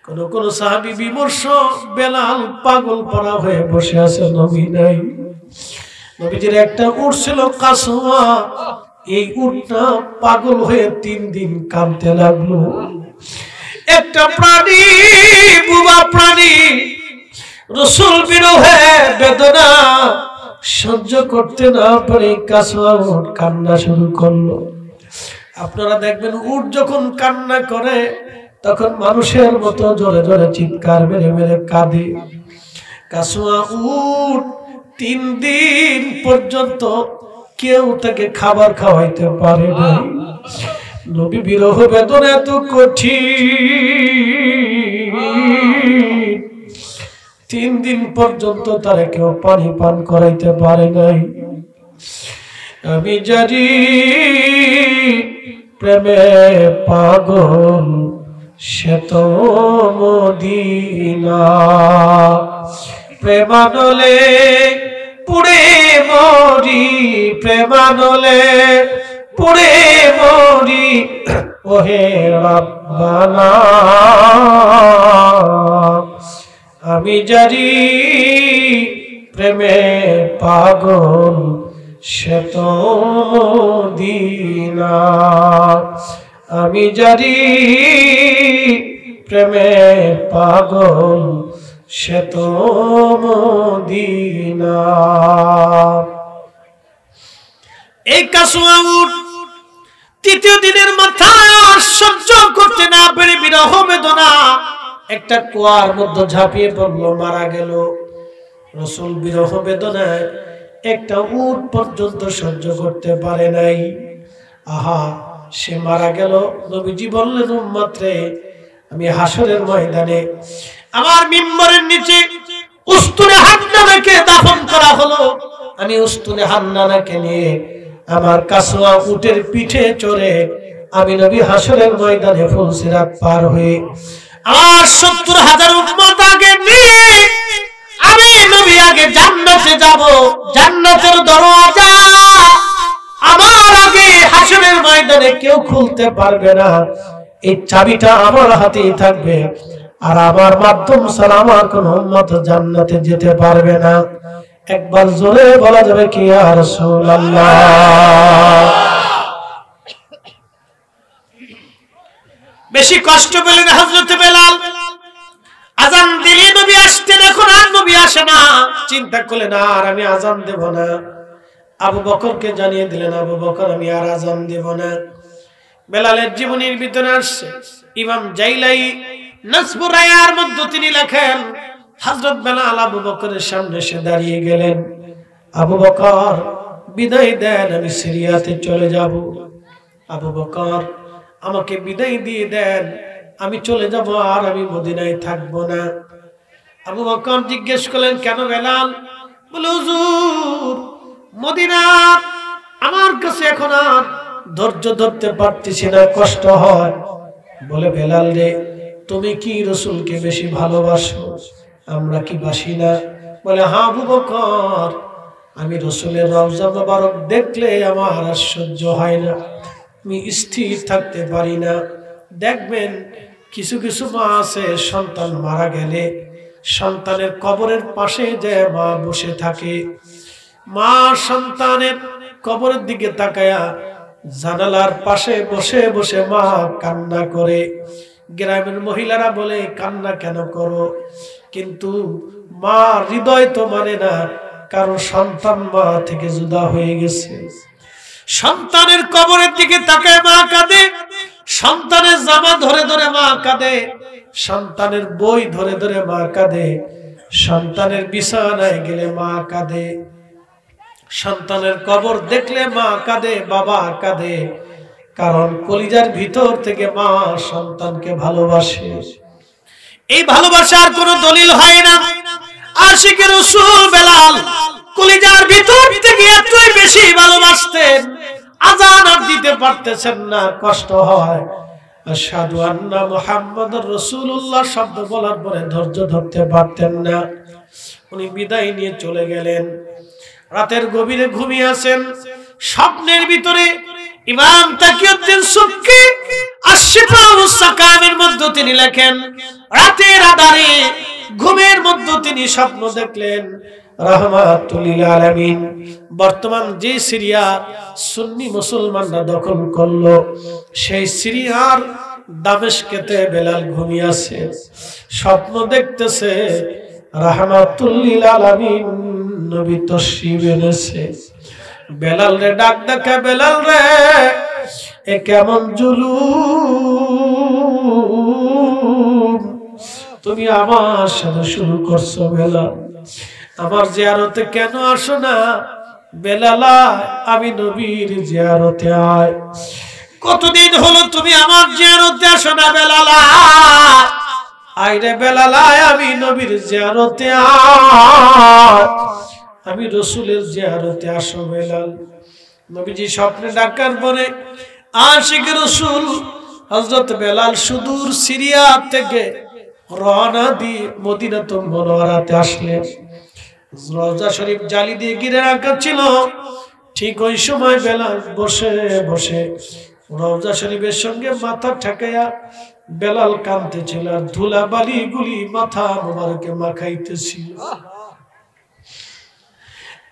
কোন কোন সাহাবী বিমর্ষ, বেলাল পাগল পাড়া হয়ে বসে আছে, নবী নাই। নবীজির একটা উট ছিল কাসওয়া, এই উটটা পাগল হয়ে 3 দিন কাঁদতে লাগলো। একটা প্রাণী, বুবা প্রাণী, রাসূল বিরহে বেদনা সহ্য করতে না পারে কাসওয়া উট কান্না শুরু করলো। আপনারা দেখবেন উট যখন কান্না করে তখন মানুষের মতো জোরে জোরে চিৎকার মেরে মেরে কাঁদে। কাসওয়া উট 3 দিন পর্যন্ত কেউ তাকে খাবার খাওয়াইতে পারে না। নবী বিরহ বেদনা এত কঠিন, 3 দিন পর্যন্ত তারা কেউ পানি পান করাইতে পারে নাই। আমি জানি প্রেমে পাগল সে তো মদিনা, প্রেমানলে পুড়ে মরি, প্রেমানলে পুড়ে মরি, ওহে রাব্বানা। আমি জানি প্রেমে পাগল সে তো মদিনা, আমি জানি প্রেমে পাগল সে তো মদিনা। এই কাসওয়া উট 3য় দিনের মাথায় সহ্য করতে না পেরে বিরহ বেদনা একটা কুয়ার মধ্যে ঝাঁপিয়ে পড়লো, মারা গেল। রাসূল বিরহ বেদনায় একটা উট পর্যন্ত সহ্য করতে পারে নাই। আহা, সে মারা গেল। নবীজি বললেন, উম্মত রে, আমি হাসরের ময়দানে আমার মিম্বরের নিচে উস্তুনে হান্নানাকে দাফন করা হলো। আমি উস্তুনে হান্নানাকে নিয়ে আমার কাসওয়া উটের পিঠে চড়ে আমি নবী হাসরের ময়দানে ফুলসিরাত পার হয়ে আর 70,000 উম্মত আগে নিয়ে আমি নবী আগে জান্নাতে যাব। জান্নাতের দরজা আমার আগে হাসরের ময়দানে কেউ খুলতে পারবে না। এই চাবিটা আমার হাতেই থাকবে, আর আমার মাধ্যম ছাড়া আমার কোন উম্মত জান্নাতে যেতে পারবে না। একবার জোরে বলা যাবে কি ইয়া রাসূলুল্লাহ। বেশি কষ্ট পেলেন হযরত বেলাল। আযান দিলে নবী আসতেন, এখন আর নবী আসে না। চিন্তা করলেন, আর আমি আযান দেব না। আবু বকরকে জানিয়ে দিলেন, আবু বকর, আমি আর আযান দেব না। বেলালের জীবনীর ভিতরে আসছে, ইমাম জাইলাই নাসবুর রায়ার মধ্যে তিনি লেখেন, হযরত বেলাল আবু বকরের সামনে এসে দাঁড়িয়ে গেলেন। আবু বকর, বিদায় দেন, আমি সিরিয়াতে চলে যাব। আবু বকর, আমাকে বিদায় দিয়ে দেন, আমি চলে যাব, আর আমি মদিনায় থাকবো না। আবু বকর জিজ্ঞেস করলেন, কেন বেলাল? বলে, হুজুর, মদিনা আমার কাছে এখন আর ধৈর্য ধরতে পারতেছি না, কষ্ট হয়। বলে, বেলাল রে, তুমি কি রাসূলকে বেশি ভালোবাসো, আমরা কি বাসি না? বলে, হ্যাঁ আবু বকর, আমি রাসূলের রওজা মোবারক দেখলে আমার আর সহ্য হয় না, আমি স্থির থাকতে পারি না। দেখবেন কিছু কিছু মা আছে, সন্তান মারা গেলে সন্তানের কবরের পাশে যে মা বসে থাকে, মা সন্তানের কবরের দিকে তাকায়া জানালার পাশে বসে বসে মা কান্না করে। গ্রামের মহিলারা বলে, কান্না কেন করো? কিন্তু মা হৃদয় তো মানে না, কারণ সন্তান মা থেকে জুদা হয়ে গেছে। সন্তানের কবরের দিকে তাকায় মা কাঁদে, সন্তানের জামা ধরে ধরে মা কাঁদে, সন্তানের বই ধরে ধরে মা কাঁদে, সন্তানের বিছানায় গেলে মা কাঁদে, সন্তানের কবর দেখলে মা কাঁদে, বাবা কাঁদে, কারণ কলিজার ভিতর থেকে মা সন্তানকে ভালোবাসে। এই ভালোবাসার কোনো দলিল হয় না। আশিকে রাসূল বেলাল কলিজার ভিতর থেকে এতই বেশি ভালোবাসতেন, আযান আর দিতে পারতেছেন না, কষ্ট হয়। আশহাদু আন্না মুহাম্মাদুর রাসূলুল্লাহ শব্দ বলার পরে ধৈর্য ধরতে পারতেন না। উনি বিদায় নিয়ে চলে গেলেন। রাতের গভীরে ঘুমিয়ে আছেন। স্বপ্নের ভিতরে ইমাম তাকিউদ্দিন সুবকি আশ-শিফাউস সাকামের মধ্যে তিনি লেখেন, রাতের আধারে ঘুমের মধ্যে তিনি স্বপ্ন দেখলেন রাহমাতুল লিল আলামিন বর্তমান যে সিরিয়া সুন্নি মুসলমানরা দখল করলো, সেই সিরিয়ার দামেস্কেতে বেলাল ঘুমিয়ে আছে। স্বপ্ন দেখতেছে রাহমাতুল লিল আলামিন নবী তশরিফ এনেছে। বেলাল রে ডাক ডাকে, বেলাল রে এ কেমন জুলুম তুমি আমার সাথে শুরু করছো বেলাল, আমার জিয়ারতে কেন আসো না? বেলালা আমি নবীর জিয়ারতে আয়। কতদিন হলো তুমি আমার জিয়ারতে আসো না বেলালা, আইরে বেলালা আমি নবীর জিয়ারতে আয়, আমি রাসূলের জিয়ারতে আসো বেলাল। নবীজি স্বপ্নে ডাকার পরে আশিক রাসূল হযরত বেলাল সুদূর সিরিয়া থেকে রওনা দিয়ে মদিনাতুল মুনাওয়ারাতে আসলেন। রওজা শরীফ জালি দিয়ে ঘিরে রাখা ছিল। ঠিক ওই সময় বেলাল বসে বসে রওজা শরীফের সঙ্গে মাথা ঠেকাইয়া বেলাল কাঁদতেছিল, আর ধুলাবালি গুলি মাথা মোবারকে মাখাইতেছিল।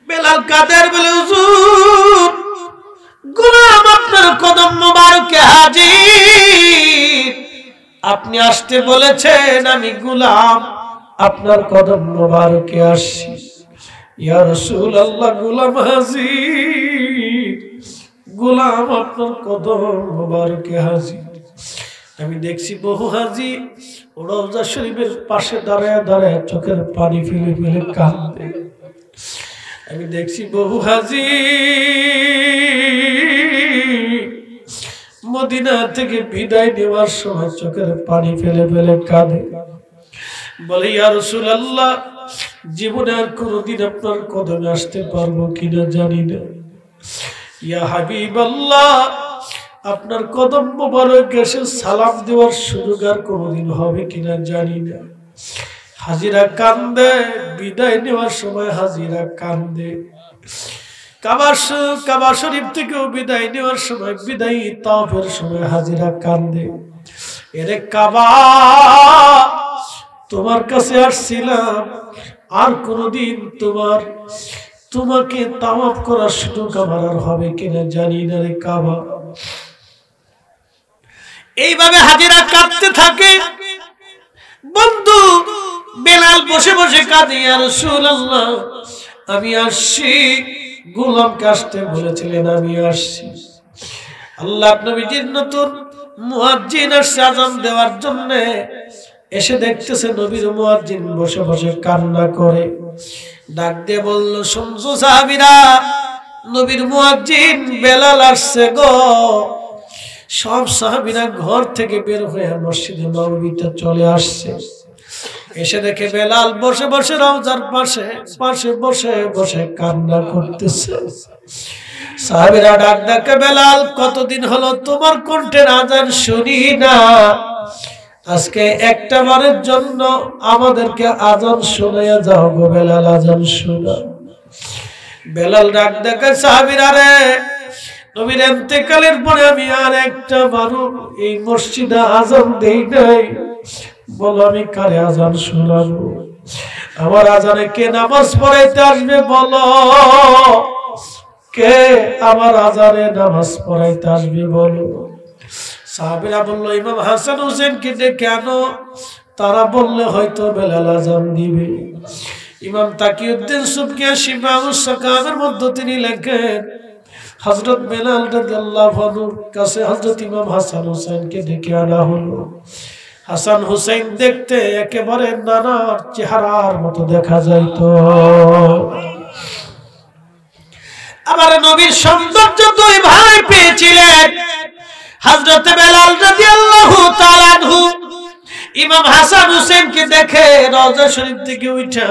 বেলাল কাদের বলে, হুজুর গোলাম আপনার কদম মোবারকে হাজির, আপনি আসতে বলেছেন, আমি গোলাম আপনার কদম মোবারকে আসছি। ইয়া রাসূলুল্লাহ গোলাম হাজির, গোলাম আপনার কদম মোবারকে হাজির। আমি দেখছি বহু হাজি রওজা শরীফের পাশে দাঁড়ায় দাঁড়ায় চোখের পানি ফেলে ফেলে কাঁদে। আমি দেখছি বহু হাজি মদিনা থেকে বিদায় নেওয়ার সময় চোখের পানি ফেলে ফেলে কাঁদে। বলে ইয়া রাসূলুল্লাহ জীবনে আর কোনদিন আপনার কদমে আসতে পারবো কিনা জানি না। ইয়া হাবিবাল্লাহ আপনার কদম মোবারক এসে সালাম দেওয়ার সুযোগ আর কোনদিন হবে কিনা জানি না। হাজিরা কান্দে, বিদায় নেওয়ার সময় হাজিরা কান্দে। কাবা শরীফ থেকেও বিদায় নেওয়ার সময়, বিদায়ী তাওয়াফের সময় হাজিরা কান্দে। এরে কাবা তোমার কাছে আসছিলাম, আর কোনদিন তোমাকে তাওয়াফ করার সুযোগ আমার আর হবে কিনা জানি না রে কাবা। এইভাবে হাজিরা কাঁদতে থাকে। বন্ধু বেলাল বসে বসে কাঁদে, ইয়া রাসূলুল্লাহ আমি আসছি, গোলামকে আসতে বলেছিলেন আমি আসছি। আল্লাহ নবীজির নতুন মুয়াজ্জিন আসছে আযান দেওয়ার জন্য। এসে দেখতেছে নবীর মুয়াজ্জিন বসে বসে কান্না করে। ডাক দিয়ে বলল, শুনছো সাহাবীরা, নবীর মুয়াজ্জিন বেলাল আসছে গো। সব সাহাবীরা ঘর থেকে বের হয়ে মসজিদে নববীতে চলে আসছে। এসে দেখে বেলাল বসে বসে রওজার পাশে বসে বসে কান্না করতেছে। সাহাবীরা ডাক ডাকে, বেলাল কতদিন হলো তোমার কণ্ঠের আযান শুনি না, আজকে একটা বারের জন্য আমাদেরকে আযান শোনায়া যাও গো বেলাল, আযান শোনাও। বেলাল ডাক ডাকে, সাহাবীরা রে নবীর ইন্তেকালের পরে আমি আর একটা বারও এই মসজিদে আযান দেই নাই, বলো আমি কারে আযান শোনাবো? আমার আযানে কে নামাজ পড়াইতে আসবে বলো, কে আমার আযানে নামাজ পড়াইতে আসবে বলো। সাহাবীরা বলল, ইমাম হাসান হোসেনকে ডেকে আনো, তারা বললে হয়তো বেলাল আযান দিবে। ইমাম তাকিউদ্দিন সুবকি শিফাউস সাকামের মধ্যে তিনি লেখেন, হযরত বেলাল রাদিয়াল্লাহু আনহুর কাছে হযরত ইমাম হাসান হোসেনকে ডেকে আনা হলো। হাসান হোসেন দেখতে একেবারে নানার চেহারার মতো দেখা যাইতো। আবার নবীর সৌন্দর্য দুই ভাই পেয়েছিলেন, হযরত বেলাল রাদিয়াল্লাহু তাআলা আনহু ইমাম হাসান হুসেনকে দেখে রওজা শরীফ থেকে উঠা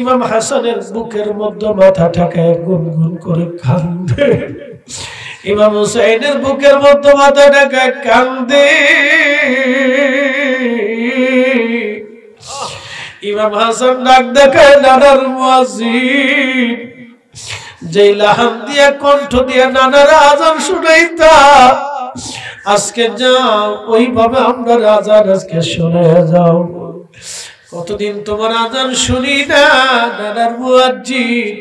ইমাম হাসানের বুকের মধ্যে মাথা ঠেকায় গুনগুন করে কান্দে। ইমাম হুসাইনের বুকের মধ্যে মাথা ঠেকায় কান্দে। ইমাম হাসান ডাক দেখায়, নানার মুয়াজ্জিন, যে লাহান দিয়া কণ্ঠ দিয়া নানার আজান শুনাইতা, আজকে যাও ওইভাবে আমরা আজান আজকে শুনে যাও। কতদিন তোমার আজান শুনি না নানার মুয়াজ্জিন,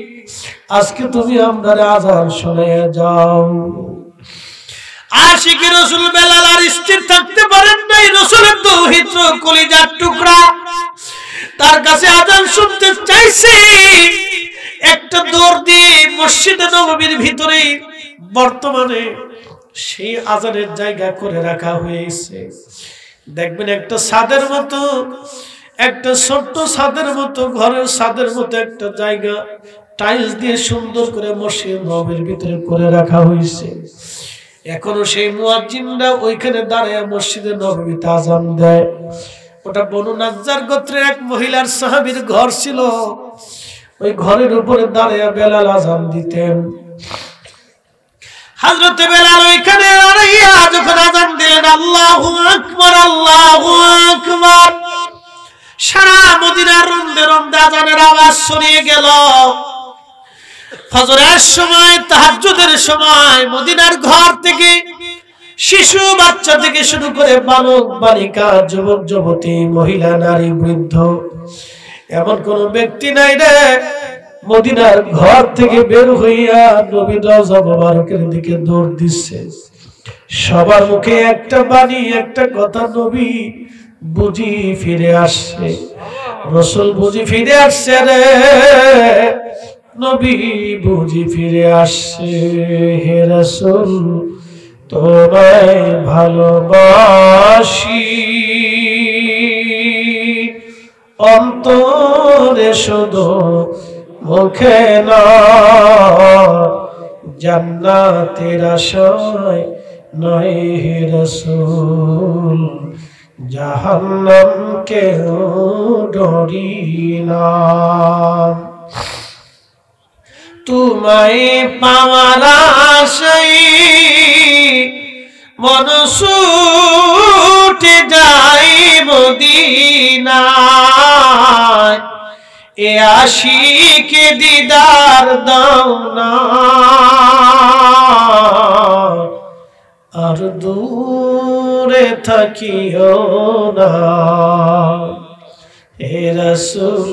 আজকে তুমি আমরা আজান শুনে যাও। আশিক রাসূল বেলাল আর স্থির থাকতে পারেন নাই। রাসূলের দৌহিত্র কলিজার টুকরা তার কাছে আজান শুনতে চাইছে। একটা দৌড় দিয়ে মসজিদে নববীর ভিতরে বর্তমানে সেই আজানের জায়গা করে রাখা হয়েছে। দেখবেন একটা ছাদের মতো, একটা ছোট্ট ছাদের মতো, ঘরের ছাদের মতো একটা জায়গা টাইলস দিয়ে সুন্দর করে মসজিদ নববীর ভিতরে করে রাখা হয়েছে। এখনো সেই মুয়াজ্জিনরা ওইখানে দাঁড়ায় মসজিদে নববীতে আজান দেয়। ওটা বনু নাজ্জার গোত্রের এক মহিলার সাহাবীর ঘর ছিল। ওই ঘরের উপরে দাঁড়ায় বেলাল আজান দিতেন। হযরত বেলাল ওইখানে দাঁড়াইয়া যখন আজান দিলেন, আল্লাহু আকবার, আল্লাহু আকবার, সারা মদিনার রন্দে রন্দে আজানের আওয়াজ ছড়িয়ে গেল। ফজরের সময়, তাহাজ্জুদের সময় মদিনার ঘর থেকে শিশু বাচ্চা থেকে শুরু করে বালক বালিকা, যুবক যুবতী, মহিলা নারী বৃদ্ধ, এমন কোন ব্যক্তি নাই রে মদিনার ঘর থেকে বের হইয়া নবীর রওজা মোবারকের দিকে দৌড় দিচ্ছে। সবার মুখে একটা বাণী, একটা কথা, নবী বুঝি ফিরে আসছে, রাসূল বুঝি ফিরে আসছে রে, নবী বুঝি ফিরে আসছে। হে রাসূল তোমায় ভালোবাসি, অন্তরে শুধু মুখে না, জান্নাতের আশায় নয় হে রাসূল, জাহান্নামকে ডরি না। তোমায় পাওয়ার আশায় মন ছুটে যায় মদিনায়, এ আশিকে দিদার দাও না, আর দূরে থাকিও না। হে রাসূল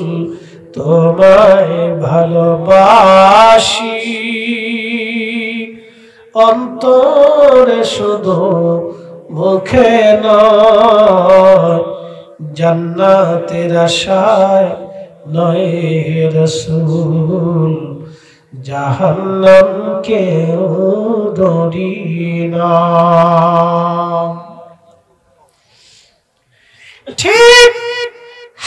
তোমায় ভালোবাসি, অন্তরে শুধু মুখে নয়, জান্নাতের আশায় নয় হে রাসূল, জাহান্নামকে ডরি না। ঠিক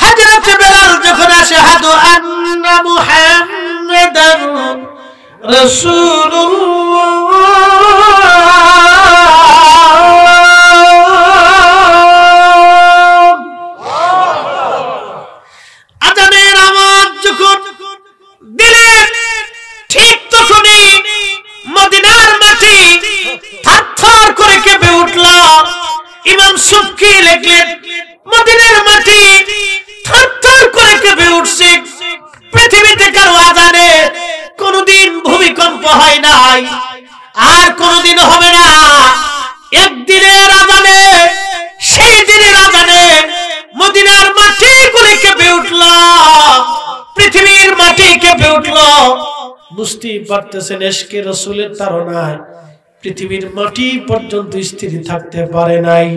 হযরত বেলাল যখন আশহাদু আন্না মুহাম্মাদার রাসূলুল্লাহ আজানের আওয়াজ যখন দিলেন, ঠিক তখনই মদিনার মাটি থরথর করে কেঁপে উঠল। ইমাম সুবকি লিখলেন, মদিনার মাটি থরথর করে কেঁপে উঠছে। পৃথিবীতে কারো আজানে কোনদিন ভূমিকম্প হয় নাই, আর কোনদিন হবে না। একদিনের আজানে, সেই দিনের আজানে মদিনার মাটি গুলি কেঁপে উঠল, পৃথিবীর মাটি কেঁপে উঠল। বুঝতেই পারতেছেন ইশকে রাসূলের তাড়নায় পৃথিবীর মাটি পর্যন্ত স্থির থাকতে পারে নাই।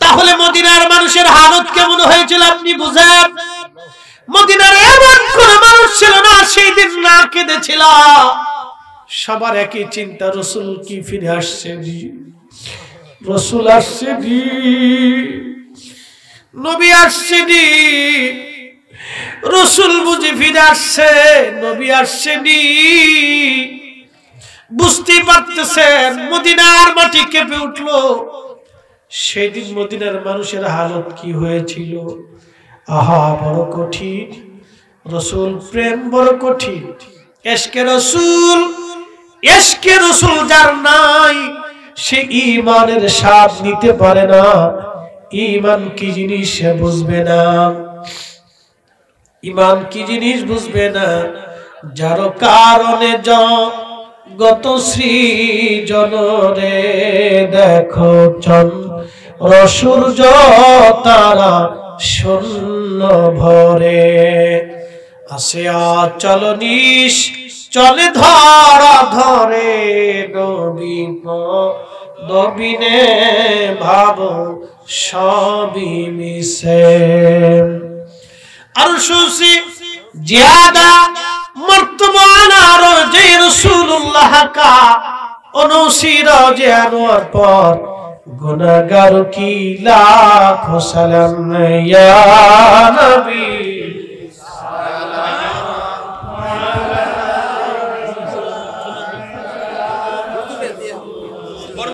তাহলে মদিনার মানুষের হালত কেমন হয়েছিল আপনি বুঝেন। মদিনার এমন কোন মানুষ ছিল না সেই দিন না কেঁদেছিল। সবার একই চিন্তা, রাসূল কি ফিরে আসছে, রাসূল আসছে, নবী আসছে, রাসূল বুঝি ফিরে আসছে, নবী আসছেনি। বুঝতে পারতেছেন মদিনার মাটি কেঁপে উঠলো। সেদিন মদিনার মানুষের হালত কি হয়েছিল, আহা বড় কঠিন। রসুল প্রেম বড় কঠিন। এশকে রসুল যার নাই সে ঈমানের স্বাদ নিতে পারে না। ঈমান কি জিনিস সে বুঝবে না, ঈমান কি জিনিস বুঝবে না। যার কারণে গত সৃজন রে দেখো চন্দ্র সূর্য তারা শূন্য ভরে। আসে আচল নিশ চলে ধরা ধরে, নবী নবীনে ভাব সবই মিশে। আরশুসি জিয়াদা মর্তমান আর যে রাসূলুল্লাহ কা অনুসির যে আনোয়ার পর গুনাহগার কি লাখো সালাম ইয়া নবী